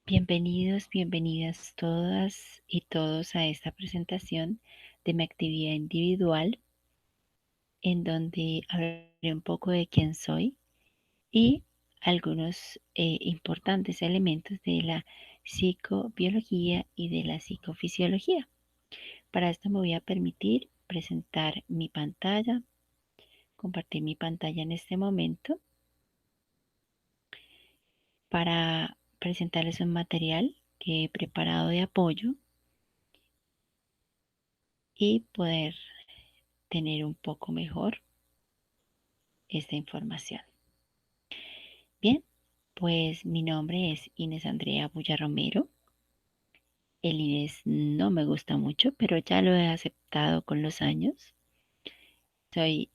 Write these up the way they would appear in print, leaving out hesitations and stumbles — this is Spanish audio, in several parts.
Bienvenidos, bienvenidas todas y todos a esta presentación de mi actividad individual, en donde hablaré un poco de quién soy y algunos importantes elementos de la psicobiología y de la psicofisiología. Para esto me voy a permitir presentar mi pantalla, compartir mi pantalla en este momento para presentarles un material que he preparado de apoyo y poder tener un poco mejor esta información. Bien, pues mi nombre es Inés Andrea Bulla Romero. El Inés no me gusta mucho, pero ya lo he aceptado con los años. Soy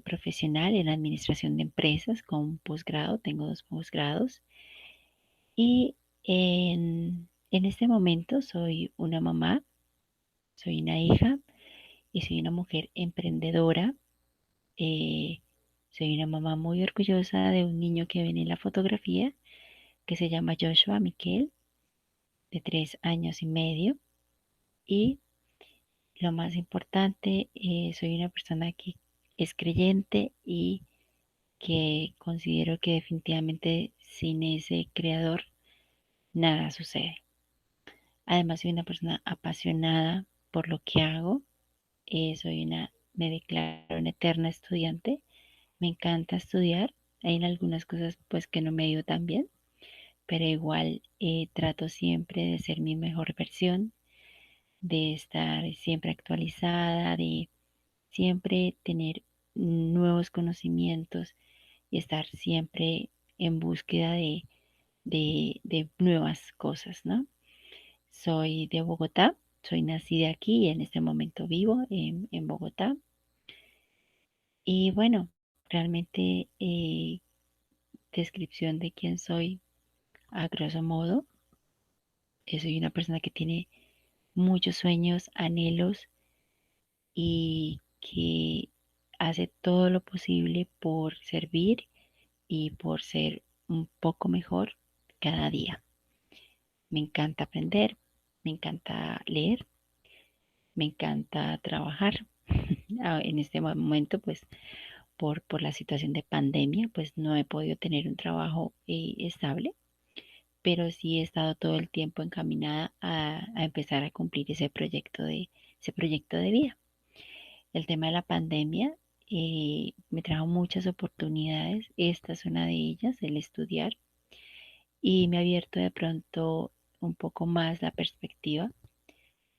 profesional en administración de empresas con un posgrado, tengo 2 posgrados y en este momento soy una mamá, soy una hija y soy una mujer emprendedora. Eh, Soy una mamá muy orgullosa de un niño que ven en la fotografía que se llama Joshua Miquel, de 3 años y medio. Y lo más importante, soy una persona que es creyente y que considero que definitivamente sin ese creador nada sucede. Además, soy una persona apasionada por lo que hago. Me declaro una eterna estudiante. Me encanta estudiar. Hay algunas cosas pues que no me dio tan bien, pero igual trato siempre de ser mi mejor versión, de estar siempre actualizada, de siempre tener nuevos conocimientos y estar siempre en búsqueda de nuevas cosas, ¿no? Soy de Bogotá, soy nacida aquí y en este momento vivo en Bogotá. Y bueno, realmente descripción de quién soy a grosso modo. Soy una persona que tiene muchos sueños, anhelos y que hace todo lo posible por servir y por ser un poco mejor cada día. Me encanta aprender, me encanta leer, me encanta trabajar. En este momento, pues por la situación de pandemia, pues no he podido tener un trabajo estable, pero sí he estado todo el tiempo encaminada a empezar a cumplir ese proyecto de vida. El tema de la pandemia me trajo muchas oportunidades. Esta es una de ellas, el estudiar, y me ha abierto de pronto un poco más la perspectiva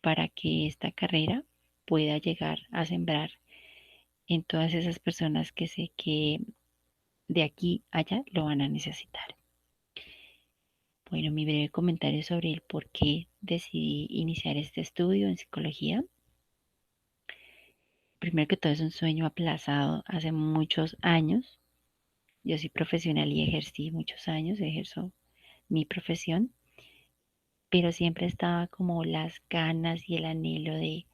para que esta carrera pueda llegar a sembrar en todas esas personas que sé que de aquí a allá lo van a necesitar. Bueno, mi breve comentario sobre el por qué decidí iniciar este estudio en psicología. Primero que todo es un sueño aplazado hace muchos años. Yo soy profesional y ejercí muchos años, ejerzo mi profesión, pero siempre estaba como las ganas y el anhelo de,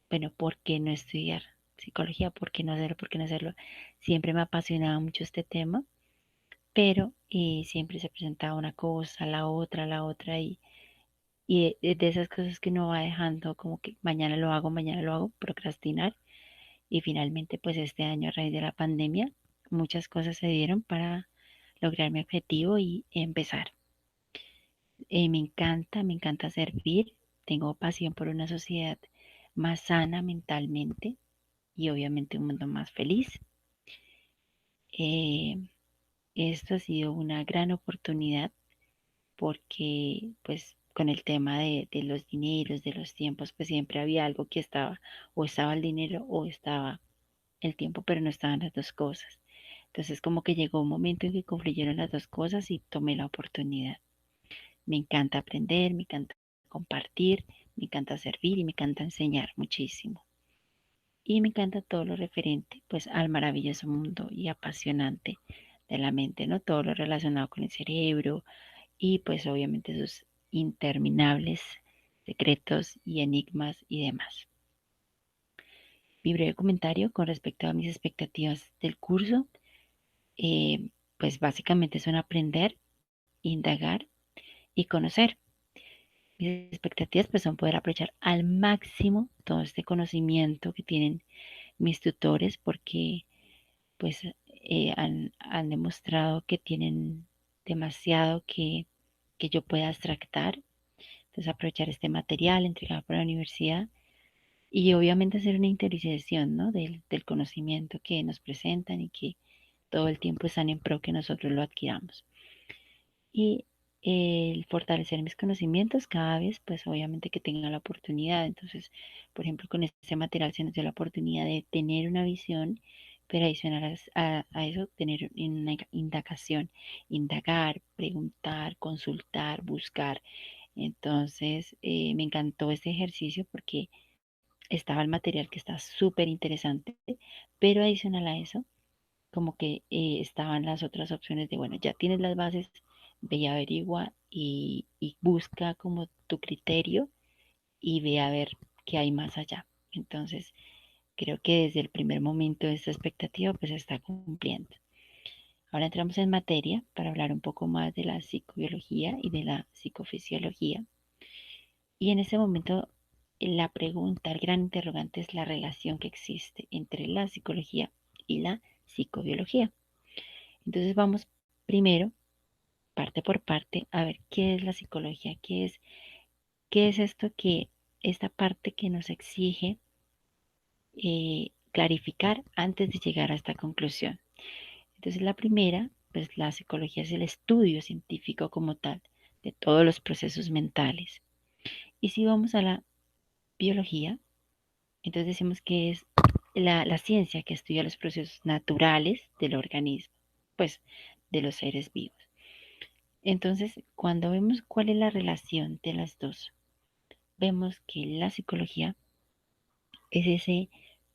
bueno, ¿por qué no estudiar psicología? ¿Por qué no hacerlo? ¿Por qué no hacerlo? Siempre me apasionaba mucho este tema, pero siempre se presentaba una cosa, la otra, y de esas cosas que uno va dejando como que mañana lo hago, procrastinar. Y finalmente, pues este año a raíz de la pandemia, muchas cosas se dieron para lograr mi objetivo y empezar. Me encanta servir, tengo pasión por una sociedad más sana mentalmente y obviamente un mundo más feliz. Eh, Esto ha sido una gran oportunidad porque pues con el tema de los dineros, de los tiempos, pues siempre había algo que estaba, o estaba el dinero o estaba el tiempo, pero no estaban las dos cosas. Entonces como que llegó un momento en que confluyeron las dos cosas y tomé la oportunidad. Me encanta aprender, me encanta compartir, me encanta servir y me encanta enseñar muchísimo. Y me encanta todo lo referente pues al maravilloso mundo y apasionante de la mente, ¿no? Todo lo relacionado con el cerebro y pues obviamente sus interminables secretos y enigmas y demás. Mi breve comentario con respecto a mis expectativas del curso, pues básicamente son aprender, indagar y conocer. Mis expectativas pues son poder aprovechar al máximo todo este conocimiento que tienen mis tutores porque pues han demostrado que tienen demasiado que yo pueda extractar. Entonces aprovechar este material entregado por la universidad y obviamente hacer una interiorización, ¿no? del conocimiento que nos presentan y que todo el tiempo están en pro que nosotros lo adquiramos. Y el fortalecer mis conocimientos cada vez, pues obviamente que tenga la oportunidad. Entonces, por ejemplo, con este material se nos dio la oportunidad de tener una visión, pero adicional a eso, tener una indagación, indagar, preguntar, consultar, buscar. Entonces, me encantó este ejercicio porque estaba el material que está súper interesante, pero adicional a eso, como que estaban las otras opciones de, bueno, ya tienes las bases, ve y averigua y busca como tu criterio y ve a ver qué hay más allá. Entonces, creo que desde el primer momento esta expectativa pues se está cumpliendo. Ahora entramos en materia para hablar un poco más de la psicobiología y de la psicofisiología. Y en ese momento la pregunta, el gran interrogante es la relación que existe entre la psicología y la psicobiología. Entonces vamos primero, parte por parte, a ver qué es la psicología, qué es esto que, esta parte que nos exige clarificar antes de llegar a esta conclusión. Entonces la primera, pues la psicología es el estudio científico como tal de todos los procesos mentales. Y si vamos a la biología, entonces decimos que es la ciencia que estudia los procesos naturales del organismo, pues de los seres vivos. Entonces, cuando vemos cuál es la relación de las dos, vemos que la psicología es ese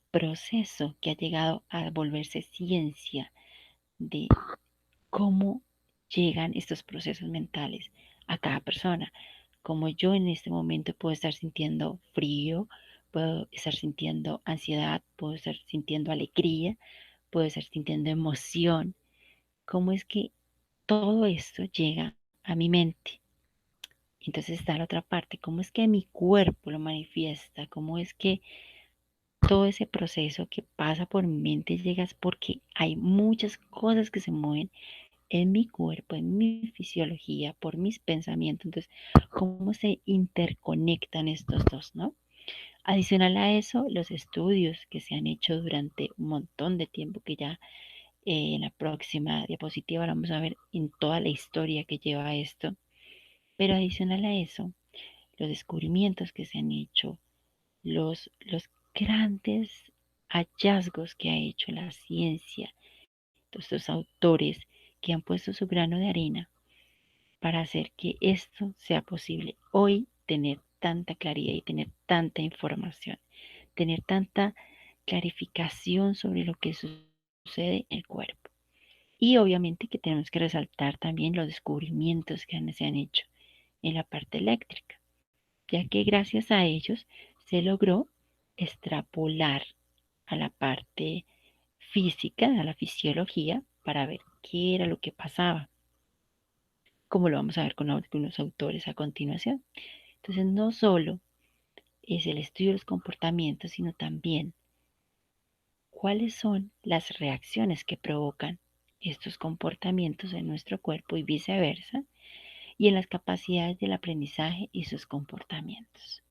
proceso que ha llegado a volverse ciencia de cómo llegan estos procesos mentales a cada persona. Como yo en este momento puedo estar sintiendo frío, puedo estar sintiendo ansiedad, puedo estar sintiendo alegría, puedo estar sintiendo emoción. ¿Cómo es que todo esto llega a mi mente? Entonces está la otra parte, cómo es que mi cuerpo lo manifiesta, cómo es que todo ese proceso que pasa por mi mente llega porque hay muchas cosas que se mueven en mi cuerpo, en mi fisiología, por mis pensamientos. Entonces, cómo se interconectan estos dos, ¿no? Adicional a eso, los estudios que se han hecho durante un montón de tiempo, que ya en la próxima diapositiva vamos a ver en toda la historia que lleva esto. Pero adicional a eso, los descubrimientos que se han hecho, los grandes hallazgos que ha hecho la ciencia, todos estos autores que han puesto su grano de arena para hacer que esto sea posible. Hoy tener tanta claridad y tener tanta información, tener tanta clarificación sobre lo que sucede en el cuerpo. Y obviamente que tenemos que resaltar también los descubrimientos que se han hecho en la parte eléctrica, ya que gracias a ellos se logró extrapolar a la parte física, a la fisiología, para ver qué era lo que pasaba, como lo vamos a ver con algunos autores a continuación. Entonces, no solo es el estudio de los comportamientos, sino también cuáles son las reacciones que provocan estos comportamientos en nuestro cuerpo y viceversa, y en las capacidades del aprendizaje y sus comportamientos.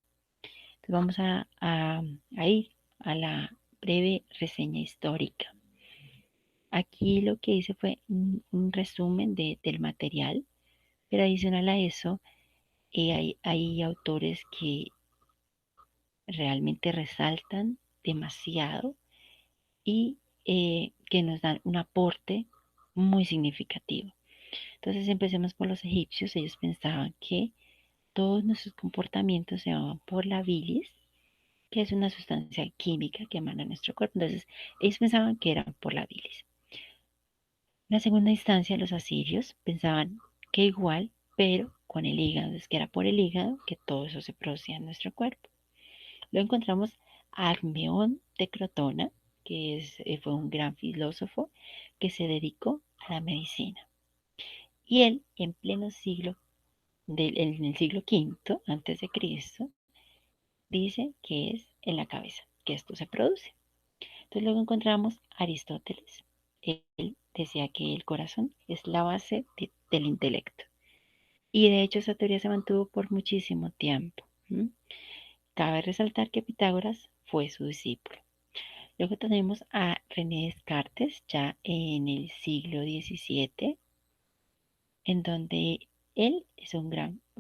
Entonces vamos a ir a la breve reseña histórica. Aquí lo que hice fue un resumen del material, pero adicional a eso, hay autores que realmente resaltan demasiado y que nos dan un aporte muy significativo. Entonces empecemos por los egipcios. Ellos pensaban que todos nuestros comportamientos se daban por la bilis, que es una sustancia química que emana nuestro cuerpo. Entonces ellos pensaban que era por la bilis. En la segunda instancia, los asirios pensaban que igual, pero con el hígado, es que era por el hígado que todo eso se producía en nuestro cuerpo. Lo encontramos a Agmeón de Crotona, que fue un gran filósofo que se dedicó a la medicina. Y él, en pleno siglo en el siglo V antes de Cristo, dice que es en la cabeza que esto se produce. Entonces luego encontramos a Aristóteles. Él decía que el corazón es la base del intelecto. Y de hecho esa teoría se mantuvo por muchísimo tiempo. ¿Mm? Cabe resaltar que Pitágoras fue su discípulo. Luego tenemos a René Descartes, ya en el siglo XVII, en donde él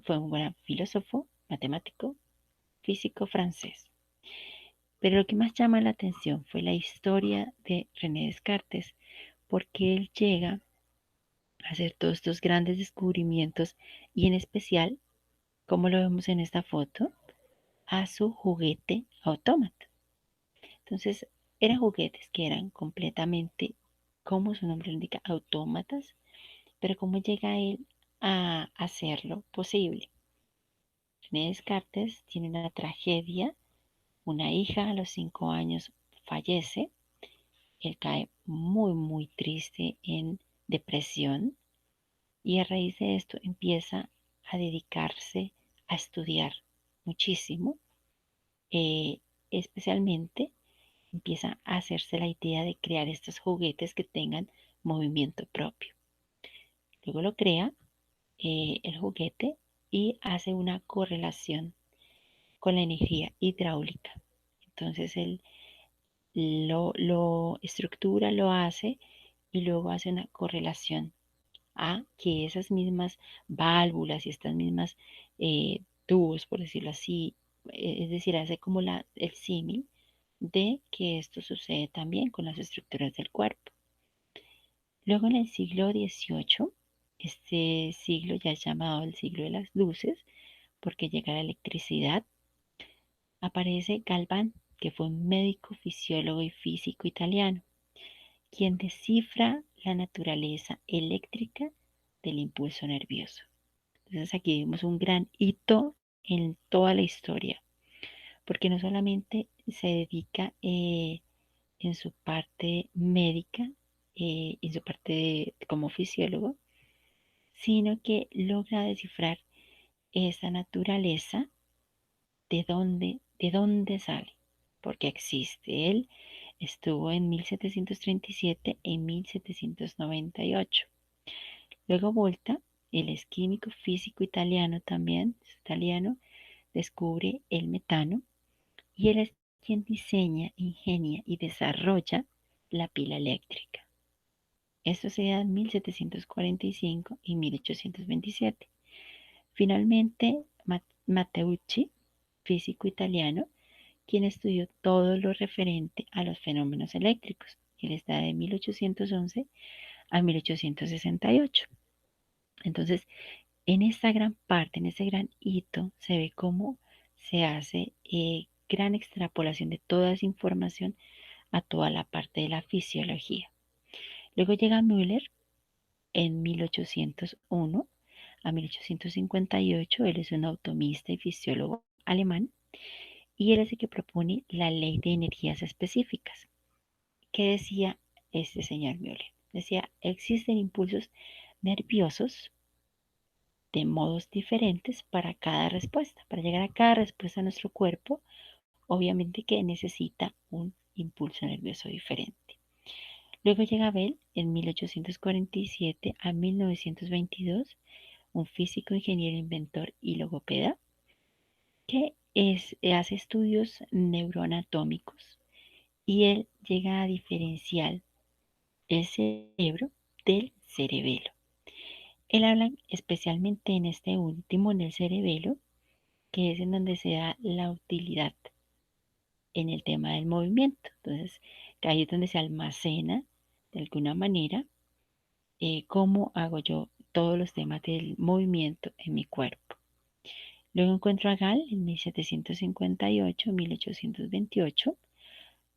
fue un gran filósofo, matemático, físico francés. Pero lo que más llama la atención fue la historia de René Descartes, porque él llega a hacer todos estos grandes descubrimientos y en especial, como lo vemos en esta foto, a su juguete autómata. Entonces, eran juguetes que eran completamente, como su nombre lo indica, autómatas, pero cómo llega él a hacerlo posible. René Descartes tiene una tragedia, una hija a los 5 años fallece, él cae muy, muy triste en depresión y a raíz de esto empieza a dedicarse a estudiar muchísimo, eh, especialmente empieza a hacerse la idea de crear estos juguetes que tengan movimiento propio. Luego lo crea el juguete y hace una correlación con la energía hidráulica. Entonces él lo estructura, lo hace y luego hace una correlación a que esas mismas válvulas y estas mismas tubos, por decirlo así, es decir, hace como el símil de que esto sucede también con las estructuras del cuerpo. Luego en el siglo XVIII, este siglo ya es llamado el siglo de las luces, porque llega la electricidad, aparece Galván, que fue un médico, fisiólogo y físico italiano, quien descifra la naturaleza eléctrica del impulso nervioso. Entonces aquí vemos un gran hito en toda la historia, porque no solamente se dedica en su parte médica, en su parte como fisiólogo, sino que logra descifrar esa naturaleza de dónde sale, porque existe. Él estuvo en 1737 y 1798. Luego Volta, él es químico físico italiano también, es italiano, descubre el metano y él es quien diseña, ingenia y desarrolla la pila eléctrica. Esto se da en 1745 y 1827. Finalmente, Matteucci, físico italiano, quien estudió todo lo referente a los fenómenos eléctricos. Él está de 1811 a 1868. Entonces, en esta gran parte, en ese gran hito, se ve cómo se hace gran extrapolación de toda esa información a toda la parte de la fisiología. Luego llega Müller en 1801 a 1858. Él es un automista y fisiólogo alemán y él es el que propone la ley de energías específicas. ¿Qué decía este señor Müller? Decía, existen impulsos nerviosos de modos diferentes para cada respuesta. Para llegar a cada respuesta a nuestro cuerpo, obviamente que necesita un impulso nervioso diferente. Luego llega Bell en 1847 a 1922, un físico, ingeniero, inventor y logopeda, que hace estudios neuroanatómicos y él llega a diferenciar el cerebro del cerebelo. Él habla especialmente en este último, en el cerebelo, que es en donde se da la utilidad en el tema del movimiento. Entonces, ahí es donde se almacena de alguna manera cómo hago yo todos los temas del movimiento en mi cuerpo. Luego encuentro a Gall en 1758-1828.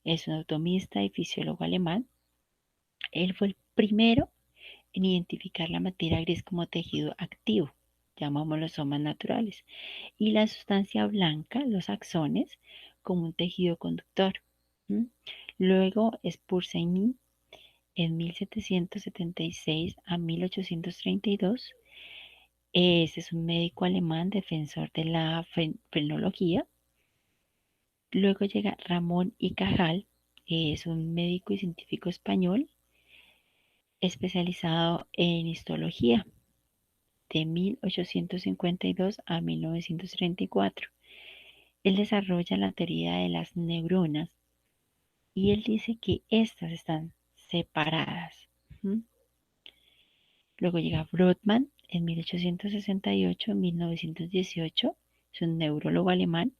Es un anatomista y fisiólogo alemán. Él fue el primero en identificar la materia gris como tejido activo, llamámoslo somas naturales, y la sustancia blanca, los axones, como un tejido conductor. ¿Mm? Luego Spurseini en 1776 a 1832 Ese es un médico alemán defensor de la frenología. Luego llega Ramón y Cajal, es un médico y científico español especializado en histología de 1852 a 1934. Él desarrolla la teoría de las neuronas y él dice que estas están separadas. ¿Mm? Luego llega Brodmann en 1868-1918, es un neurólogo alemán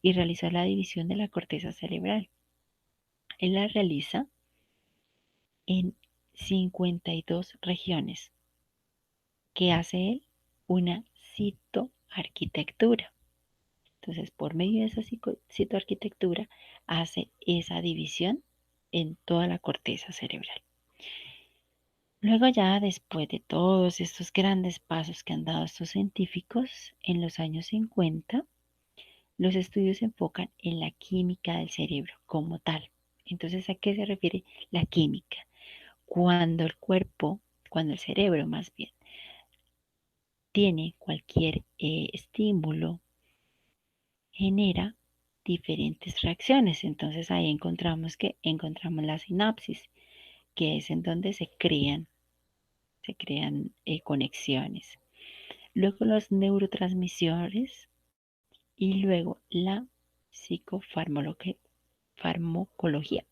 y realizó la división de la corteza cerebral. Él la realiza en 52 regiones. ¿Qué hace él? Una citoarquitectura. Entonces, por medio de esa citoarquitectura, hace esa división en toda la corteza cerebral. Luego ya después de todos estos grandes pasos que han dado estos científicos, en los años 50, los estudios se enfocan en la química del cerebro como tal. Entonces, ¿a qué se refiere la química? Cuando el cuerpo, cuando el cerebro más bien, tiene cualquier estímulo, genera diferentes reacciones. Entonces ahí encontramos la sinapsis, que es en donde se crean conexiones. Luego los neurotransmisores y luego la psicofarmacología.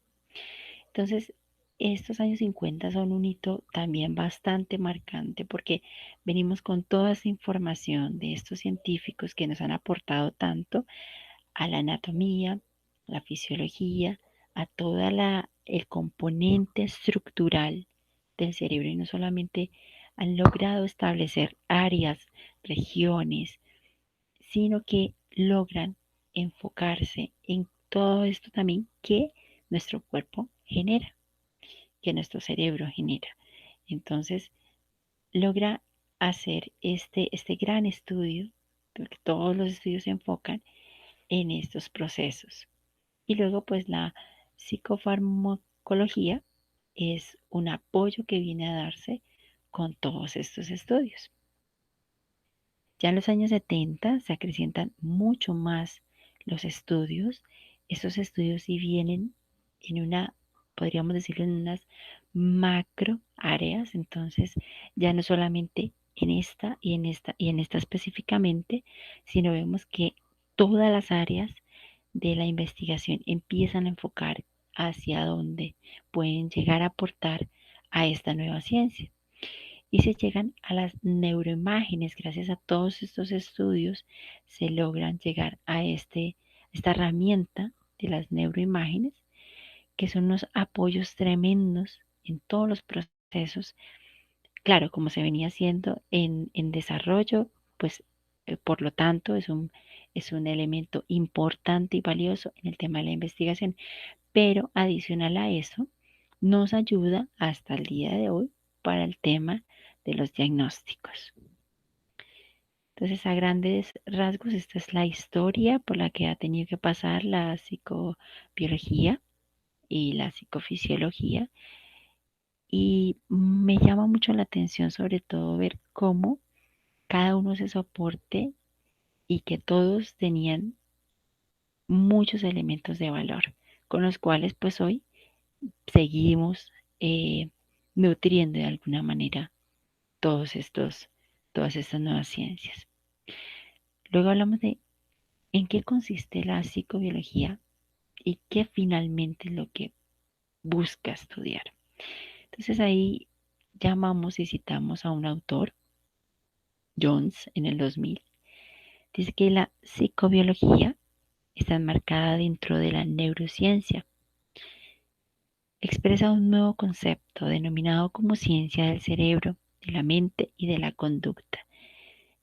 Entonces, estos años 50 son un hito también bastante marcante porque venimos con toda esa información de estos científicos que nos han aportado tanto a la anatomía, la fisiología, a toda el componente estructural del cerebro y no solamente han logrado establecer áreas, regiones, sino que logran enfocarse en todo esto también que nuestro cuerpo genera, que nuestro cerebro genera. Entonces, logra hacer este gran estudio, porque todos los estudios se enfocan en estos procesos. Y luego, pues la psicofarmacología es un apoyo que viene a darse con todos estos estudios. Ya en los años 70 se acrecientan mucho más los estudios. Estos estudios sí vienen en podríamos decirlo, en unas macro áreas. Entonces, ya no solamente en esta y en esta y en esta específicamente, sino vemos que todas las áreas de la investigación empiezan a enfocar hacia dónde pueden llegar a aportar a esta nueva ciencia. Y se llegan a las neuroimágenes. Gracias a todos estos estudios se logran llegar a esta herramienta de las neuroimágenes, que son unos apoyos tremendos en todos los procesos. Claro, como se venía haciendo en desarrollo, pues por lo tanto es un elemento importante y valioso en el tema de la investigación. Pero adicional a eso, nos ayuda hasta el día de hoy para el tema de los diagnósticos. Entonces, a grandes rasgos, esta es la historia por la que ha tenido que pasar la psicobiología y la psicofisiología. Y me llama mucho la atención sobre todo ver cómo cada uno se soporte y que todos tenían muchos elementos de valor con los cuales pues hoy seguimos nutriendo de alguna manera todos todas estas nuevas ciencias. Luego hablamos de en qué consiste la psicobiología y qué finalmente es lo que busca estudiar. Entonces ahí llamamos y citamos a un autor, Jones, en el 2000. Dice que la psicobiología está enmarcada dentro de la neurociencia. Expresa un nuevo concepto denominado como ciencia del cerebro, de la mente y de la conducta,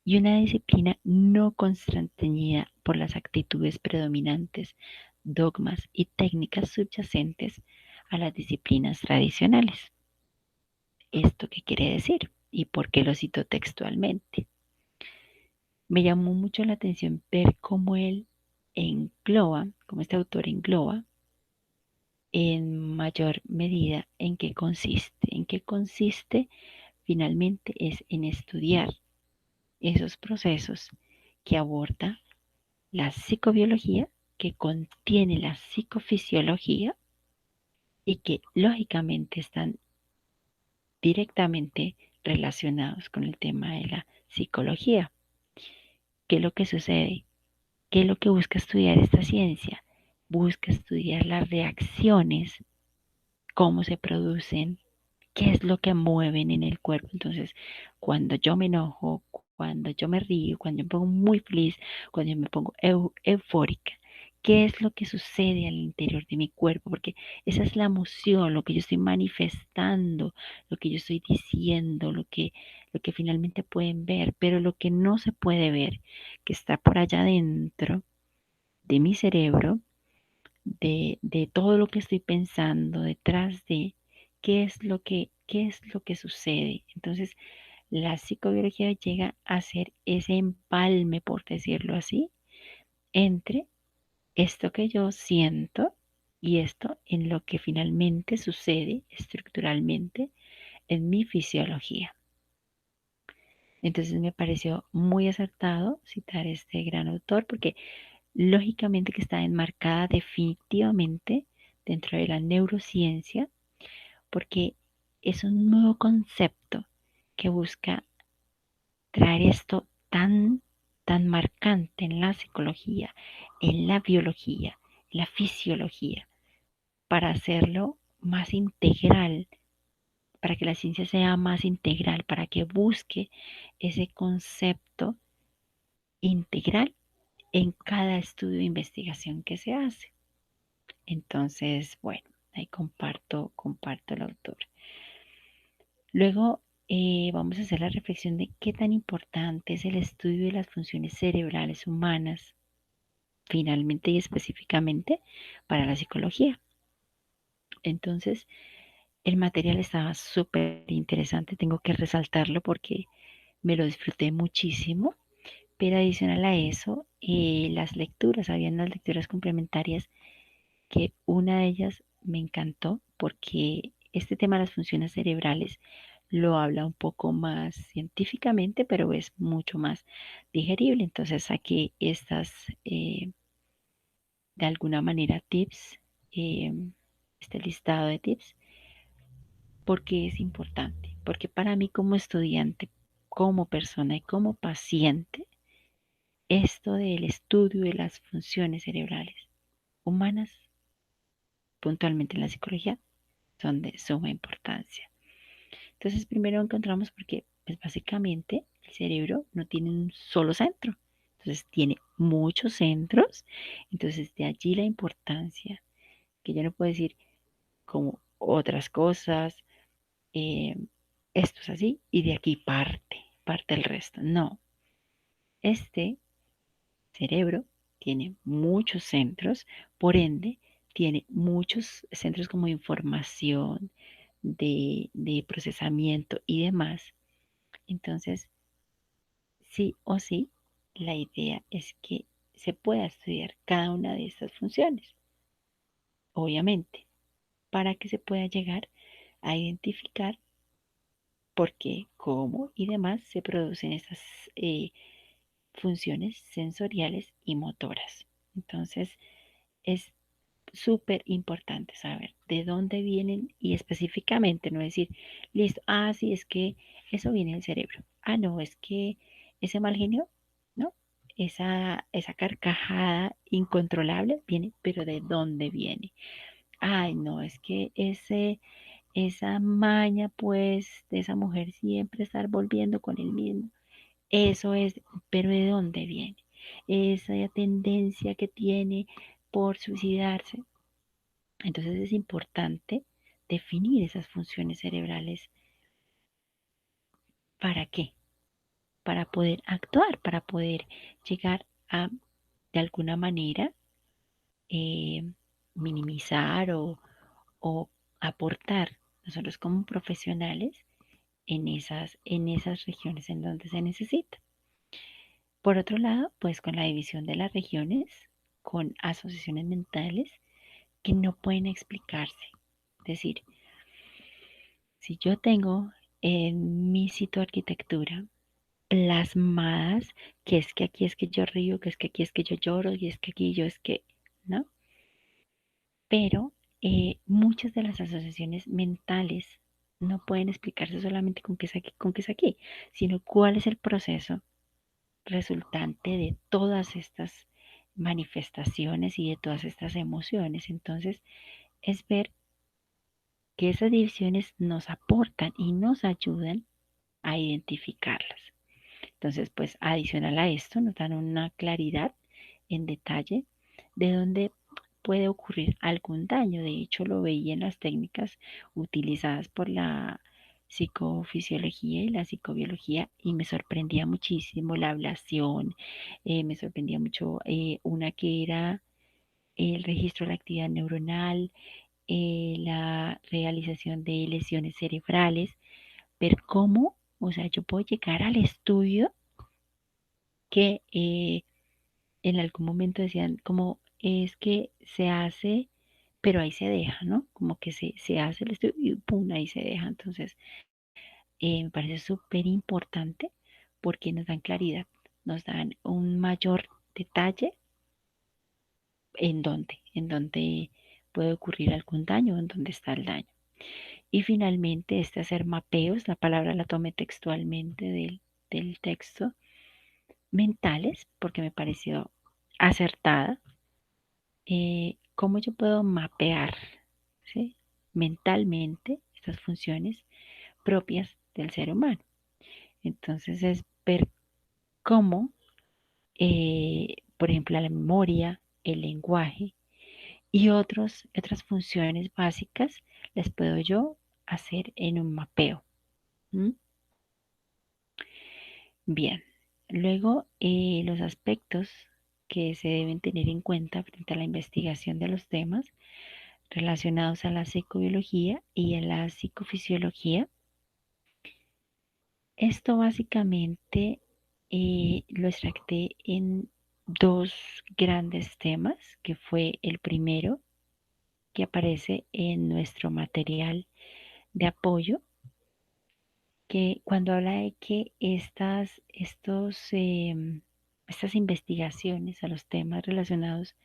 y una disciplina no constreñida por las actitudes predominantes, dogmas y técnicas subyacentes a las disciplinas tradicionales. ¿Esto qué quiere decir? ¿Y por qué lo cito textualmente? Me llamó mucho la atención ver cómo él engloba, cómo este autor engloba en mayor medida en qué consiste. En qué consiste finalmente es en estudiar esos procesos que aborda la psicobiología, que contiene la psicofisiología y que lógicamente están directamente relacionados con el tema de la psicología. ¿Qué es lo que sucede? ¿Qué es lo que busca estudiar esta ciencia? Busca estudiar las reacciones, cómo se producen, qué es lo que mueven en el cuerpo. Entonces, cuando yo me enojo, cuando yo me río, cuando yo me pongo muy feliz, cuando yo me pongo eufórica, qué es lo que sucede al interior de mi cuerpo, porque esa es la emoción, lo que yo estoy manifestando, lo que yo estoy diciendo, lo que finalmente pueden ver, pero lo que no se puede ver, que está por allá adentro de mi cerebro, de todo lo que estoy pensando, detrás de qué es lo que sucede. Entonces, la psicobiología llega a ser ese empalme, por decirlo así, entre esto que yo siento y esto en lo que finalmente sucede estructuralmente en mi fisiología. Entonces me pareció muy acertado citar este gran autor porque lógicamente que está enmarcada definitivamente dentro de la neurociencia porque es un nuevo concepto que busca traer esto tan marcante en la psicología, en la biología, en la fisiología, para hacerlo más integral, para que la ciencia sea más integral, para que busque ese concepto integral en cada estudio de investigación que se hace. Entonces, bueno, ahí comparto el autor. Luego vamos a hacer la reflexión de qué tan importante es el estudio de las funciones cerebrales humanas, finalmente y específicamente para la psicología. Entonces, el material estaba súper interesante, tengo que resaltarlo porque me lo disfruté muchísimo, pero adicional a eso, las lecturas, habían unas lecturas complementarias que una de ellas me encantó porque este tema de las funciones cerebrales lo habla un poco más científicamente, pero es mucho más digerible. Entonces aquí estas, de alguna manera, tips, eh, este listado de tips, porque es importante, porque para mí como estudiante, como persona y como paciente, esto del estudio de las funciones cerebrales humanas, puntualmente en la psicología, son de suma importancia. Entonces, primero encontramos porque, pues básicamente, el cerebro no tiene un solo centro. Entonces, tiene muchos centros. Entonces, de allí la importancia, que yo no puedo decir como otras cosas, eh, esto es así, y de aquí parte el resto. No, este cerebro tiene muchos centros, por ende, tiene muchos centros como información, de procesamiento y demás. Entonces, sí o sí, la idea es que se pueda estudiar cada una de estas funciones, obviamente, para que se pueda llegar a identificar por qué, cómo y demás se producen estas funciones sensoriales y motoras. Entonces, es súper importante saber de dónde vienen y específicamente no decir, listo, sí, es que eso viene del cerebro. No, es que ese mal genio, ¿no? Esa carcajada incontrolable viene, pero ¿de dónde viene? Ay, no, es que esa maña, pues, de esa mujer siempre estar volviendo con el mismo. Eso es, pero ¿de dónde viene? Esa tendencia que tiene por suicidarse. Entonces es importante definir esas funciones cerebrales. ¿Para qué? Para poder actuar, para poder llegar a, de alguna manera, eh, minimizar o aportar nosotros como profesionales en esas regiones en donde se necesita. Por otro lado, pues con la división de las regiones, con asociaciones mentales que no pueden explicarse. Es decir, si yo tengo en mi citoarquitectura plasmadas, que es que aquí es que yo río, que es que aquí es que yo lloro, y es que aquí yo es que, ¿no? Pero muchas de las asociaciones mentales no pueden explicarse solamente con qué es aquí, con qué es aquí, sino cuál es el proceso resultante de todas estas manifestaciones y de todas estas emociones. Entonces, es ver que esas divisiones nos aportan y nos ayudan a identificarlas. Entonces, pues adicional a esto, nos dan una claridad en detalle de dónde puede ocurrir algún daño. De hecho, lo veía en las técnicas utilizadas por la psicofisiología y la psicobiología y me sorprendía muchísimo la ablación, me sorprendía mucho una que era el registro de la actividad neuronal, la realización de lesiones cerebrales, ver cómo, o sea, yo puedo llegar al estudio que en algún momento decían como es que se hace, pero ahí se deja, ¿no? Como que se hace el estudio y pum, ahí se deja. Entonces, me parece súper importante porque nos dan claridad, nos dan un mayor detalle en dónde puede ocurrir algún daño, en dónde está el daño. Y finalmente, este hacer mapeos, la palabra la tomé textualmente del texto, mentales, porque me pareció acertada. ¿Cómo yo puedo mapear, ¿sí?, mentalmente estas funciones propias del ser humano? Entonces es ver cómo, por ejemplo, la memoria, el lenguaje y otras funciones básicas las puedo yo hacer en un mapeo. ¿Mm? Bien, luego los aspectos que se deben tener en cuenta frente a la investigación de los temas relacionados a la psicobiología y a la psicofisiología. Esto básicamente lo extracté en dos grandes temas, que fue el primero que aparece en nuestro material de apoyo, que cuando habla de que estas investigaciones a los temas relacionados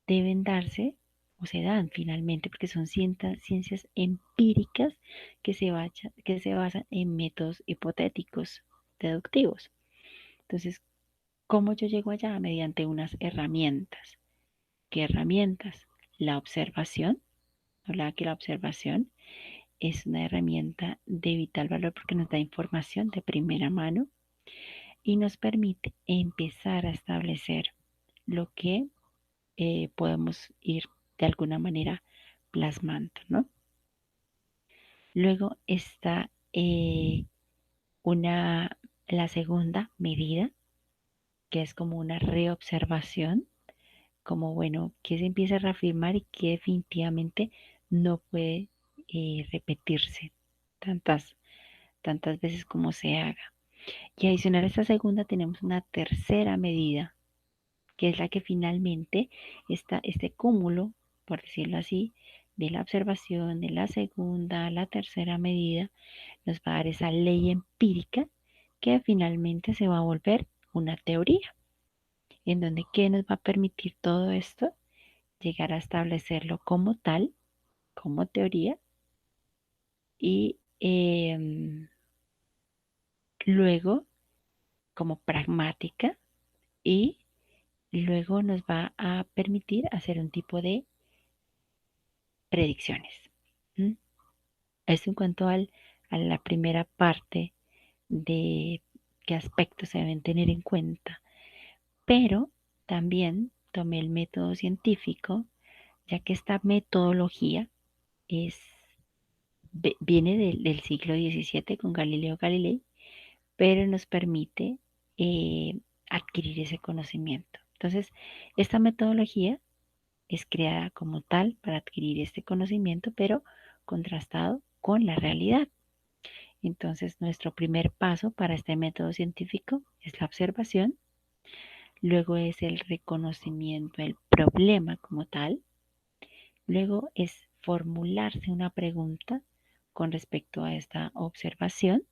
deben darse o se dan finalmente porque son ciencias empíricas que se basan en métodos hipotéticos deductivos. Entonces, ¿cómo yo llego allá? Mediante unas herramientas. ¿Qué herramientas? La observación. Hablaba que la observación es una herramienta de vital valor porque nos da información de primera mano y nos permite empezar a establecer lo que podemos ir de alguna manera plasmando, ¿no? Luego está una, la segunda medida, que es como una reobservación, como bueno, que se empieza a reafirmar y que definitivamente no puede repetirse tantas, tantas veces como se haga. Y adicional a esta segunda tenemos una tercera medida, que es la que finalmente está este cúmulo, por decirlo así, de la observación de la segunda, la tercera medida, nos va a dar esa ley empírica que finalmente se va a volver una teoría, en donde ¿qué nos va a permitir todo esto? Llegar a establecerlo como tal, como teoría, y luego como pragmática, y luego nos va a permitir hacer un tipo de predicciones. ¿Mm? Esto en cuanto a la primera parte de qué aspectos se deben tener en cuenta, pero también tomé el método científico, ya que esta metodología es, viene del siglo XVII con Galileo Galilei, pero nos permite adquirir ese conocimiento. Entonces, esta metodología es creada como tal para adquirir este conocimiento, pero contrastado con la realidad. Entonces, nuestro primer paso para este método científico es la observación, luego es el reconocimiento del problema como tal, luego es formularse una pregunta con respecto a esta observación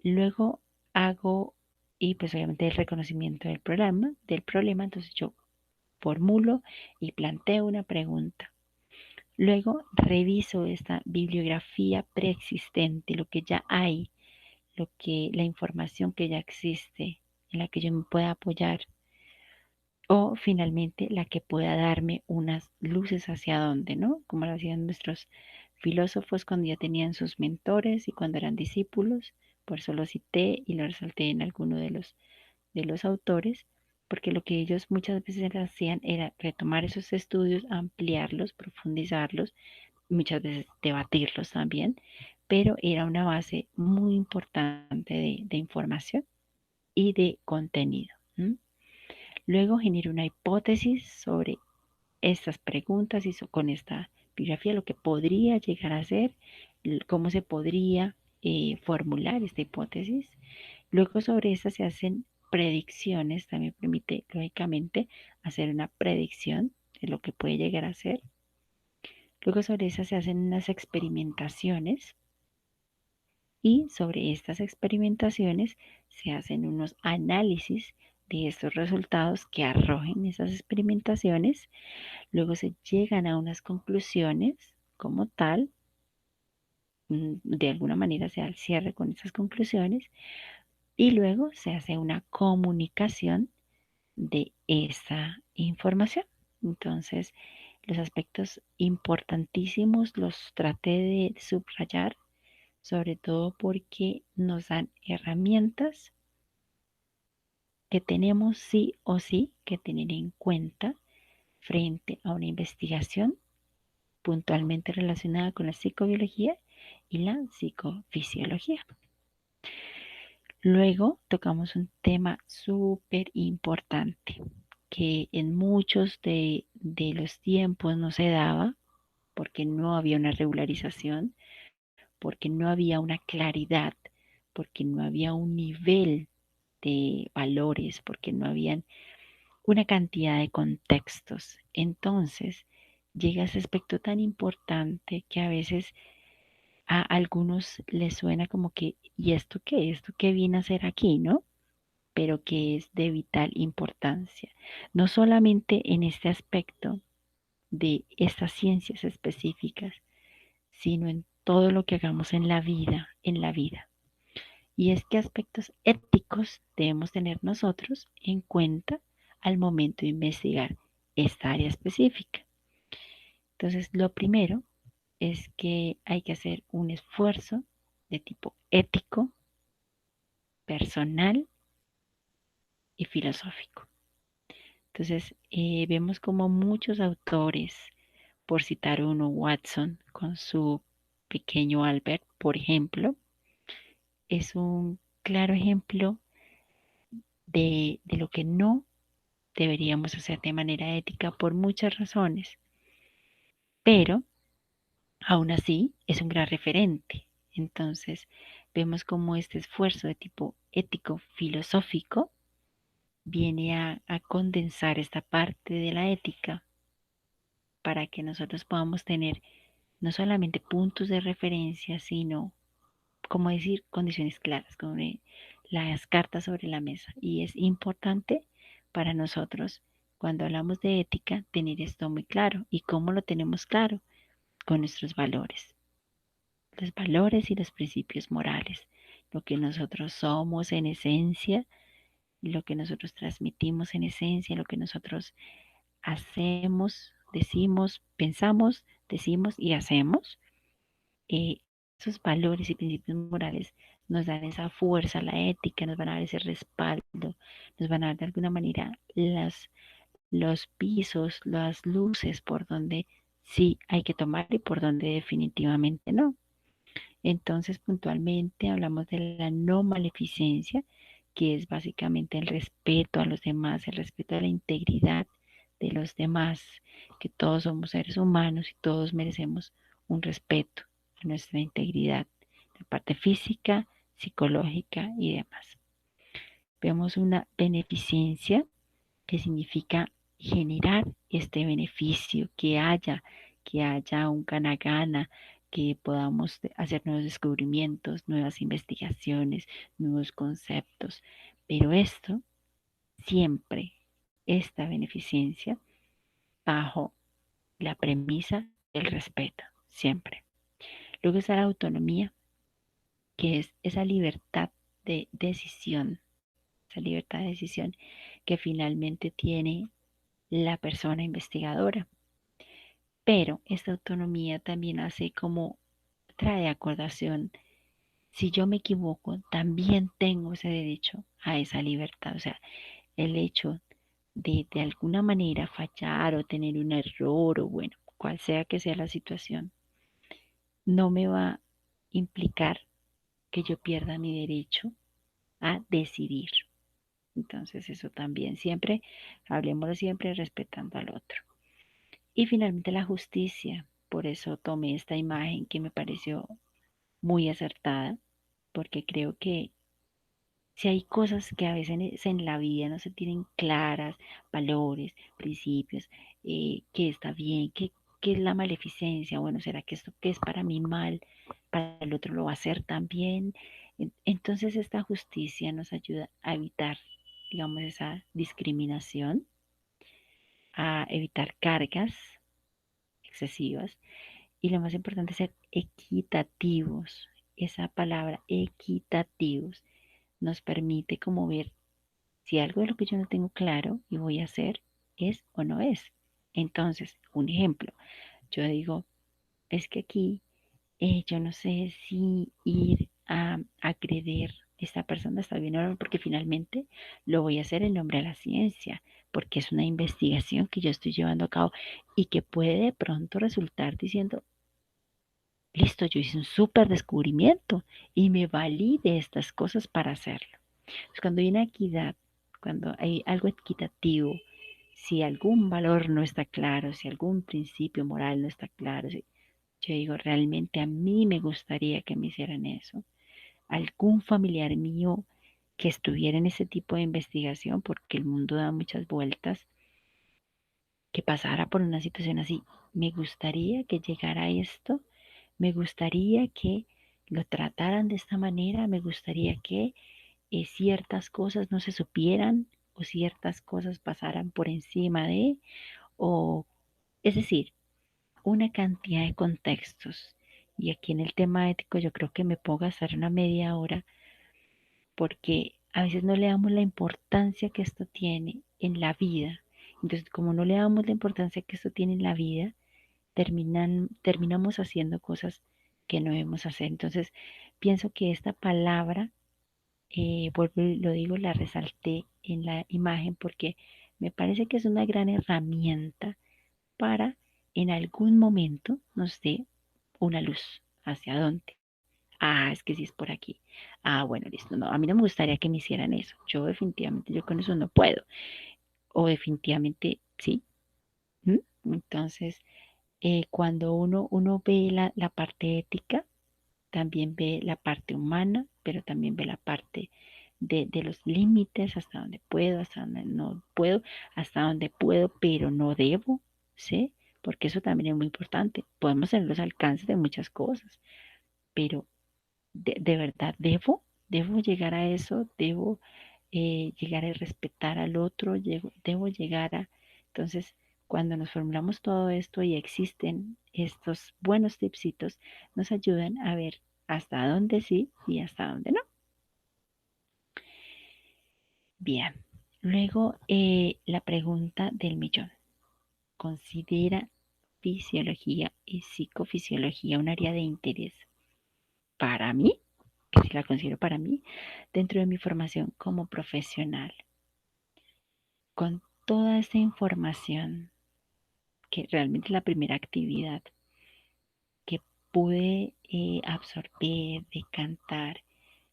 Luego hago, y pues obviamente el reconocimiento del problema, entonces yo formulo y planteo una pregunta. Luego reviso esta bibliografía preexistente, lo que ya hay, la información que ya existe, en la que yo me pueda apoyar, o finalmente la que pueda darme unas luces hacia dónde, ¿no? Como lo hacían nuestros filósofos cuando ya tenían sus mentores y cuando eran discípulos. Por eso lo cité y lo resalté en alguno de los autores, porque lo que ellos muchas veces hacían era retomar esos estudios, ampliarlos, profundizarlos, muchas veces debatirlos también, pero era una base muy importante de información y de contenido. ¿M? Luego genero una hipótesis sobre estas preguntas y con esta bibliografía lo que podría llegar a ser, cómo se podría formular esta hipótesis. Luego sobre esta se hacen predicciones, también permite lógicamente hacer una predicción de lo que puede llegar a ser. Luego sobre esa se hacen unas experimentaciones y sobre estas experimentaciones se hacen unos análisis de estos resultados que arrojen esas experimentaciones. Luego se llegan a unas conclusiones como tal, de alguna manera se da el cierre con esas conclusiones y luego se hace una comunicación de esa información. Entonces, los aspectos importantísimos los traté de subrayar, sobre todo porque nos dan herramientas que tenemos sí o sí que tener en cuenta frente a una investigación puntualmente relacionada con la psicobiología y la psicofisiología. Luego tocamos un tema súper importante que en muchos de los tiempos no se daba porque no había una regularización, porque no había una claridad, porque no había un nivel de valores, porque no habían una cantidad de contextos. Entonces llega ese aspecto tan importante que a veces a algunos les suena como que, ¿y esto qué? ¿Esto qué viene a hacer aquí, no? Pero que es de vital importancia. No solamente en este aspecto de estas ciencias específicas, sino en todo lo que hagamos en la vida, en la vida. Y es que aspectos éticos debemos tener nosotros en cuenta al momento de investigar esta área específica. Entonces, lo primero es que hay que hacer un esfuerzo de tipo ético, personal y filosófico. Entonces, vemos como muchos autores, por citar uno, Watson, con su pequeño Albert, por ejemplo, es un claro ejemplo de lo que no deberíamos hacer de manera ética por muchas razones, pero aún así es un gran referente. Entonces, vemos como este esfuerzo de tipo ético filosófico viene a condensar esta parte de la ética para que nosotros podamos tener no solamente puntos de referencia, sino, como decir, condiciones claras, como las cartas sobre la mesa. Y es importante para nosotros, cuando hablamos de ética, tener esto muy claro. ¿Y cómo lo tenemos claro? Con nuestros valores. Los valores y los principios morales. Lo que nosotros somos en esencia, lo que nosotros transmitimos en esencia, lo que nosotros hacemos, decimos, pensamos, decimos y hacemos. Esos valores y principios morales nos dan esa fuerza, la ética, nos van a dar ese respaldo, nos van a dar de alguna manera los pisos, las luces por donde sí hay que tomar y por donde definitivamente no. Entonces, puntualmente hablamos de la no maleficencia, que es básicamente el respeto a los demás, el respeto a la integridad de los demás, que todos somos seres humanos y todos merecemos un respeto a nuestra integridad, la parte física, psicológica y demás. Vemos una beneficencia que significa generar este beneficio, que haya un gana-gana, que podamos hacer nuevos descubrimientos, nuevas investigaciones, nuevos conceptos. Pero esto siempre, esta beneficencia, bajo la premisa del respeto, siempre. Luego está la autonomía, que es esa libertad de decisión, esa libertad de decisión que finalmente tiene la persona investigadora. Pero esta autonomía también hace como trae acordación. Si yo me equivoco, también tengo ese derecho a esa libertad. O sea, el hecho de alguna manera fallar o tener un error o bueno, cual sea que sea la situación, no me va a implicar que yo pierda mi derecho a decidir. Entonces eso también siempre, hablemos siempre respetando al otro. Y finalmente la justicia. Por eso tomé esta imagen que me pareció muy acertada, porque creo que si hay cosas que a veces en la vida no se tienen claras, valores, principios, qué está bien, qué es la maleficencia, bueno, ¿será que esto que es para mí mal, para el otro lo va a hacer también? Entonces esta justicia nos ayuda a evitar, digamos, esa discriminación, a evitar cargas excesivas y lo más importante es ser equitativos. Esa palabra, equitativos, nos permite como ver si algo de lo que yo no tengo claro y voy a hacer es o no es. Entonces, un ejemplo, yo digo, es que aquí yo no sé si ir a agredir a esta persona está bien o no, porque finalmente lo voy a hacer en nombre de la ciencia, porque es una investigación que yo estoy llevando a cabo y que puede de pronto resultar diciendo, listo, yo hice un súper descubrimiento y me valí de estas cosas para hacerlo. Entonces, cuando hay una equidad, cuando hay algo equitativo, si algún valor no está claro, si algún principio moral no está claro, yo digo, realmente a mí me gustaría que me hicieran eso. Algún familiar mío que estuviera en ese tipo de investigación, porque el mundo da muchas vueltas, que pasara por una situación así. Me gustaría que llegara a esto, me gustaría que lo trataran de esta manera, me gustaría que ciertas cosas no se supieran o ciertas cosas pasaran por encima de, o es decir, una cantidad de contextos. Y aquí en el tema ético yo creo que me puedo gastar una media hora porque a veces no le damos la importancia que esto tiene en la vida. Entonces, como no le damos la importancia que esto tiene en la vida, terminamos haciendo cosas que no debemos hacer. Entonces, pienso que esta palabra, vuelvo y lo digo, la resalté en la imagen porque me parece que es una gran herramienta para en algún momento nos dé una luz. ¿Hacia dónde? Ah, es que sí es por aquí. Ah, bueno, listo. No, a mí no me gustaría que me hicieran eso. Yo definitivamente, yo con eso no puedo. O definitivamente sí. ¿Mm? Entonces, cuando uno ve la parte ética, también ve la parte humana, pero también ve la parte de los límites, hasta donde puedo, hasta donde no puedo, hasta donde puedo, pero no debo, ¿sí? Porque eso también es muy importante. Podemos tener los alcances de muchas cosas, pero de verdad debo llegar a eso, debo llegar a respetar al otro, debo llegar a... Entonces, cuando nos formulamos todo esto y existen estos buenos tipsitos, nos ayudan a ver hasta dónde sí y hasta dónde no. Bien, luego la pregunta del millón. ¿Considera fisiología y psicofisiología un área de interés para mí? Que si la considero para mí, dentro de mi formación como profesional. Con toda esta información, que realmente es la primera actividad que pude absorber, decantar,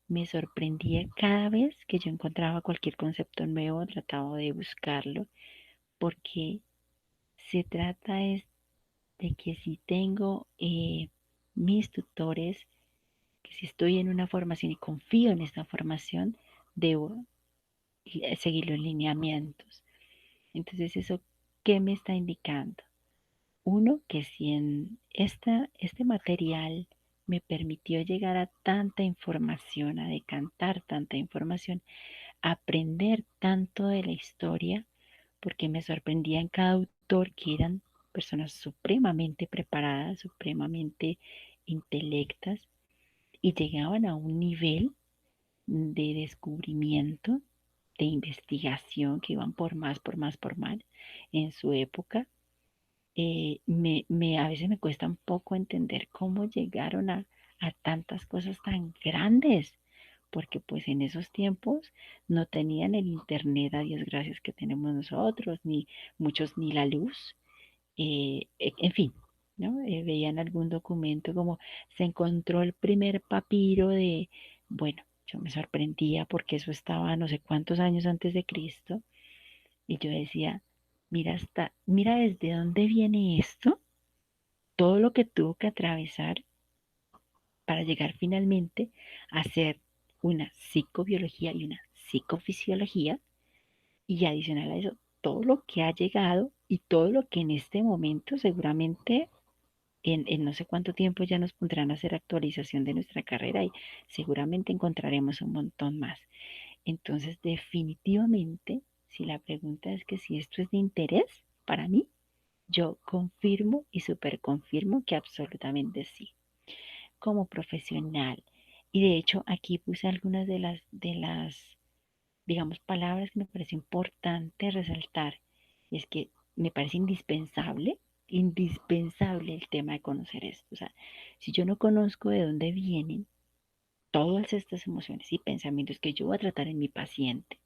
me sorprendía cada vez que yo encontraba cualquier concepto nuevo, trataba de buscarlo, porque se trata es de que si tengo mis tutores, que si estoy en una formación y confío en esta formación, debo seguir los lineamientos. Entonces, ¿eso qué me está indicando? uno, que si en este material me permitió llegar a tanta información, a decantar tanta información, aprender tanto de la historia, porque me sorprendía en cada autor que eran personas supremamente preparadas, supremamente intelectas y llegaban a un nivel de descubrimiento, de investigación, que iban por más, por más, por más en su época. A veces me cuesta un poco entender cómo llegaron a tantas cosas tan grandes, porque pues en esos tiempos no tenían el internet, a Dios gracias, que tenemos nosotros, ni muchos, ni la luz, en fin, ¿no? Veían algún documento como se encontró el primer papiro de, bueno, yo me sorprendía porque eso estaba no sé cuántos años antes de Cristo, y yo decía, mira desde dónde viene esto, todo lo que tuvo que atravesar para llegar finalmente a hacer una psicobiología y una psicofisiología, y adicional a eso, todo lo que ha llegado y todo lo que en este momento seguramente en no sé cuánto tiempo ya nos pondrán a hacer actualización de nuestra carrera y seguramente encontraremos un montón más. Entonces, definitivamente, si la pregunta es que si esto es de interés para mí, yo confirmo y super confirmo que absolutamente sí, como profesional. Y de hecho, aquí puse algunas de las, digamos, palabras que me parece importante resaltar. Y es que me parece indispensable, indispensable el tema de conocer esto. O sea, si yo no conozco de dónde vienen todas estas emociones y pensamientos que yo voy a tratar en mi paciente,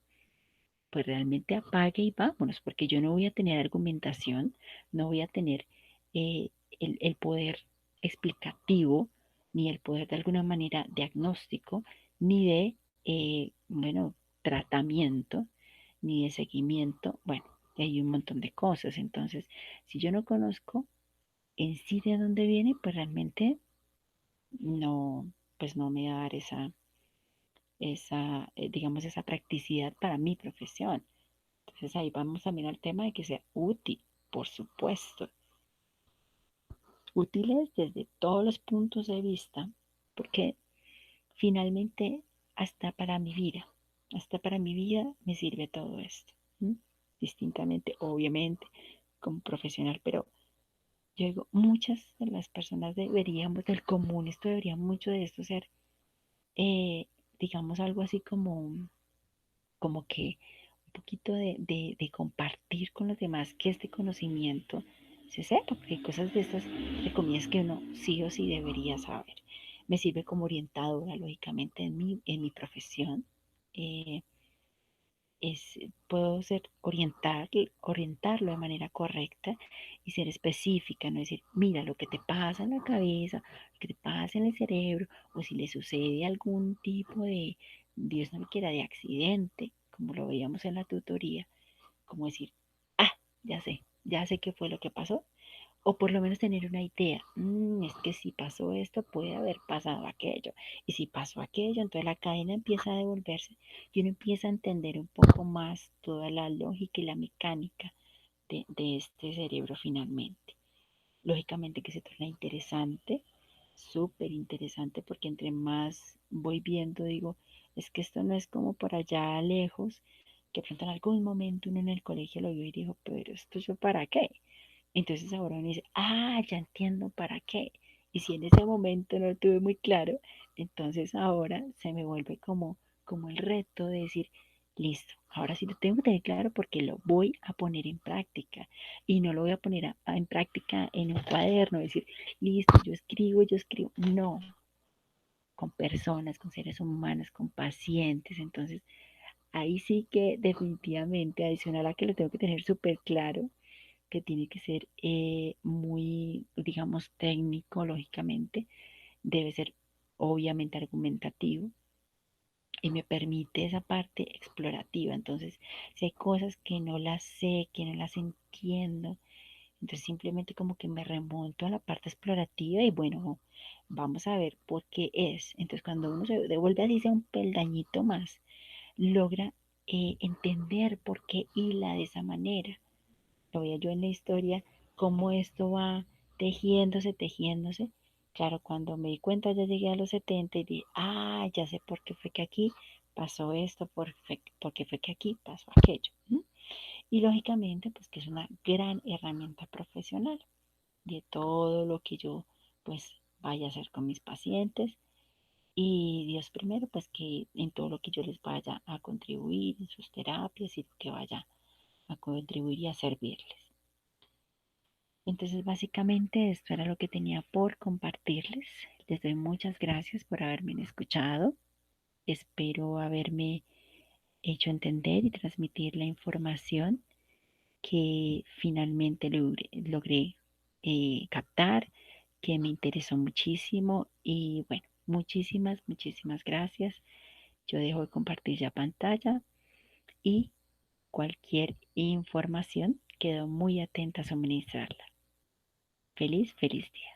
pues realmente apague y vámonos, porque yo no voy a tener argumentación, no voy a tener eh, el poder explicativo, ni el poder de alguna manera diagnóstico, ni de, bueno, tratamiento, ni de seguimiento, bueno, hay un montón de cosas. Entonces, si yo no conozco en sí de dónde viene, pues realmente no, pues no me va a dar digamos, esa practicidad para mi profesión. Entonces ahí vamos también al tema de que sea útil, por supuesto. Útiles desde todos los puntos de vista, porque finalmente hasta para mi vida me sirve todo esto. ¿M? Distintamente, obviamente, como profesional, pero yo digo, muchas de las personas deberíamos, del común, esto debería mucho de esto ser, eh, digamos, algo así como que un poquito de compartir con los demás que este conocimiento se sepa, porque hay cosas de estas, entre comillas, que uno sí o sí debería saber. Me sirve como orientadora, lógicamente, en mi profesión. Eh, Puedo orientarlo de manera correcta y ser específica, no decir, mira lo que te pasa en la cabeza, lo que te pasa en el cerebro, o si le sucede algún tipo de, Dios no lo quiera, de accidente, como lo veíamos en la tutoría, como decir, ah, ya sé qué fue lo que pasó, o por lo menos tener una idea. Es que si pasó esto, puede haber pasado aquello. Y si pasó aquello, entonces la cadena empieza a devolverse y uno empieza a entender un poco más toda la lógica y la mecánica de este cerebro finalmente. Lógicamente que se torna interesante, súper interesante, porque entre más voy viendo, digo, es que esto no es como por allá lejos, que pronto en algún momento uno en el colegio lo vio y dijo, pero esto yo para qué. Entonces ahora uno dice, ya entiendo para qué. Y si en ese momento no lo tuve muy claro, entonces ahora se me vuelve como el reto de decir, listo, ahora sí lo tengo que tener claro porque lo voy a poner en práctica. Y no lo voy a poner en práctica en un cuaderno, decir, listo, yo escribo. No, con personas, con seres humanos, con pacientes. Entonces, ahí sí que definitivamente, adicional a que lo tengo que tener súper claro, que tiene que ser muy, digamos, técnico, lógicamente, debe ser obviamente argumentativo y me permite esa parte explorativa. Entonces, si hay cosas que no las sé, que no las entiendo, entonces simplemente como que me remonto a la parte explorativa y bueno, vamos a ver por qué es. Entonces, cuando uno se devuelve así sea un peldañito más, logra entender por qué hila de esa manera. Lo veía yo en la historia cómo esto va tejiéndose, tejiéndose. Claro, cuando me di cuenta ya llegué a los 70 y dije, ya sé por qué fue que aquí pasó esto, porque fue que aquí pasó aquello. Y lógicamente, pues que es una gran herramienta profesional de todo lo que yo pues vaya a hacer con mis pacientes. Y Dios primero, pues que en todo lo que yo les vaya a contribuir, en sus terapias y lo que vaya a contribuir y a servirles. Entonces, básicamente esto era lo que tenía por compartirles. Les doy muchas gracias por haberme escuchado. Espero haberme hecho entender y transmitir la información que finalmente logré captar, que me interesó muchísimo. Y bueno, muchísimas, muchísimas gracias. Yo dejo de compartir ya pantalla y cualquier información quedo muy atenta a suministrarla. Feliz, feliz día.